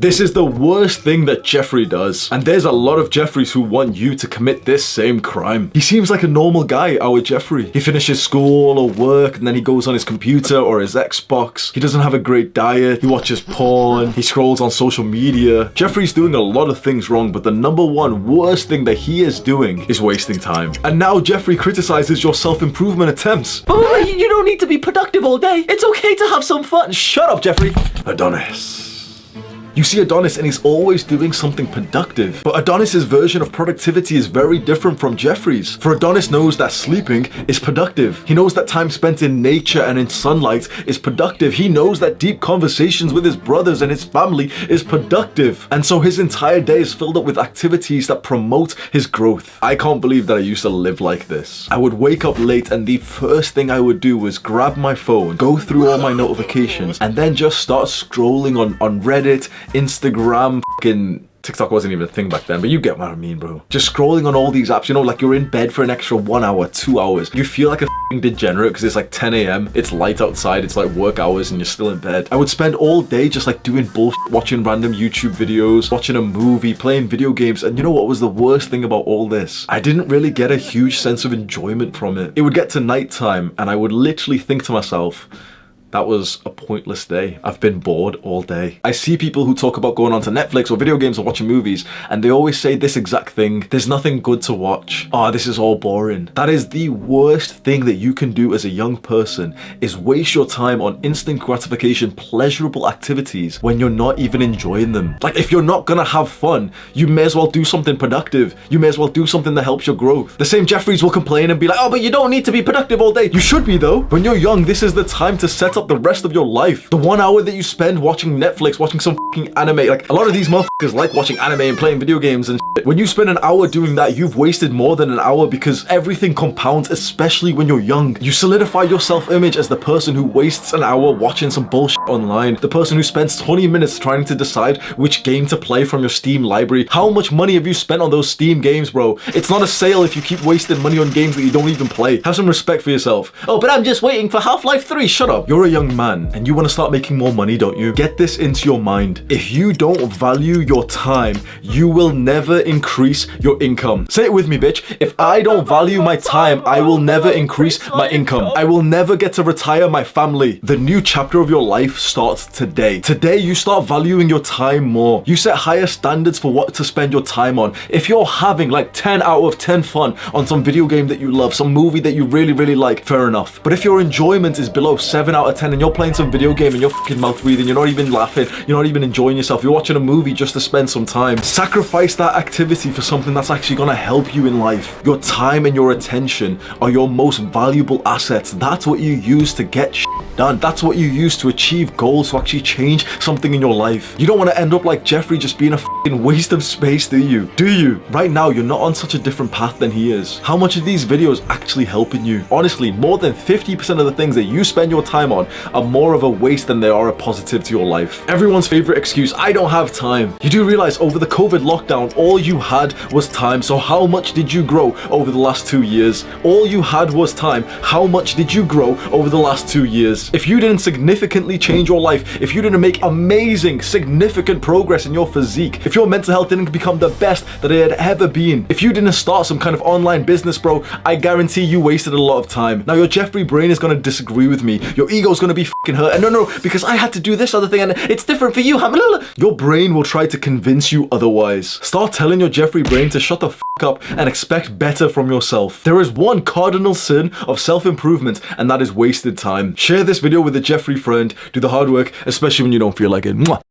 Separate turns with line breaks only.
This is the worst thing that Jeffrey does. And there's a lot of Jeffreys who want you to commit this same crime. He seems like a normal guy, our Jeffrey. He finishes school or work and then he goes on his computer or his Xbox. He doesn't have a great diet. He watches porn. He scrolls on social media. Jeffrey's doing a lot of things wrong, but the number one worst thing that he is doing is wasting time. And now Jeffrey criticizes your self-improvement attempts.
But you don't need to be productive all day. It's okay to have some fun.
Shut up, Jeffrey. Adonis. You see Adonis and he's always doing something productive. But Adonis's version of productivity is very different from Jeffrey's. For Adonis knows that sleeping is productive. He knows that time spent in nature and in sunlight is productive. He knows that deep conversations with his brothers and his family is productive. And so his entire day is filled up with activities that promote his growth. I can't believe that I used to live like this. I would wake up late and the first thing I would do was grab my phone, go through all my notifications, and then just start scrolling on Reddit, Instagram, fucking TikTok wasn't even a thing back then, but you get what I mean, bro. Just scrolling on all these apps, you know, like you're in bed for an extra 1 hour, 2 hours. You feel like a fucking degenerate because it's like 10 a.m. It's light outside, it's like work hours and you're still in bed. I would spend all day just like doing bullshit, watching random YouTube videos, watching a movie, playing video games. And you know what was the worst thing about all this? I didn't really get a huge sense of enjoyment from it. It would get to nighttime and I would literally think to myself, that was a pointless day. I've been bored all day. I see people who talk about going onto Netflix or video games or watching movies, and they always say this exact thing. There's nothing good to watch. Oh, this is all boring. That is the worst thing that you can do as a young person, is waste your time on instant gratification, pleasurable activities when you're not even enjoying them. Like, if you're not gonna have fun, you may as well do something productive. You may as well do something that helps your growth. The same Jeffreys will complain and be like, oh, but you don't need to be productive all day. You should be though. When you're young, this is the time to set up the rest of your life. The 1 hour that you spend watching Netflix, watching some fucking anime, like a lot of these motherfuckers like watching anime and playing video games and shit. When you spend an hour doing that, you've wasted more than an hour because everything compounds, especially when you're young. You solidify your self-image as the person who wastes an hour watching some bullshit online, the person who spends 20 minutes trying to decide which game to play from your Steam library. How much money have you spent on those Steam games, bro? It's not a sale if you keep wasting money on games that you don't even play. Have some respect for yourself. Oh, but I'm just waiting for Half-Life 3. Shut up. You're a young man and you want to start making more money, don't you? Get this into your mind. If you don't value your time, you will never increase your income. Say it with me, bitch. If I don't value my time, I will never increase my income. I will never get to retire my family. The new chapter of your life starts today. Today, you start valuing your time more. You set higher standards for what to spend your time on. If you're having like 10 out of 10 fun on some video game that you love, some movie that you really, really like, fair enough. But if your enjoyment is below 7 out of 10 and you're playing some video game and you're fucking mouth breathing, you're not even laughing, you're not even enjoying yourself, you're watching a movie just to spend some time, sacrifice that activity for something that's actually gonna help you in life. Your time and your attention are your most valuable assets. That's what you use to get shit done. That's what you use to achieve goals, to actually change something in your life. You don't want to end up like Jeffrey, just being a fucking waste of space, do you? Do you? Right now, you're not on such a different path than he is. How much of these videos actually helping you? Honestly, more than 50% of the things that you spend your time on are more of a waste than they are a positive to your life. Everyone's favorite excuse, I don't have time. You do realize over the COVID lockdown, all you had was time. So how much did you grow over the last 2 years? All you had was time. How much did you grow over the last 2 years? If you didn't significantly change your life, if you didn't make amazing, significant progress in your physique, if your mental health didn't become the best that it had ever been, if you didn't start some kind of online business, bro, I guarantee you wasted a lot of time. Now your Jeffrey brain is gonna disagree with me. Your ego's gonna be fucking hurt. And no, because I had to do this other thing and it's different for you. Your brain will try to convince you otherwise. Start telling your Jeffrey brain to shut the fuck up and expect better from yourself. There is one cardinal sin of self-improvement, and that is wasted time. Share this video with a Jeffrey friend. Do the hard work, especially when you don't feel like it. Mwah.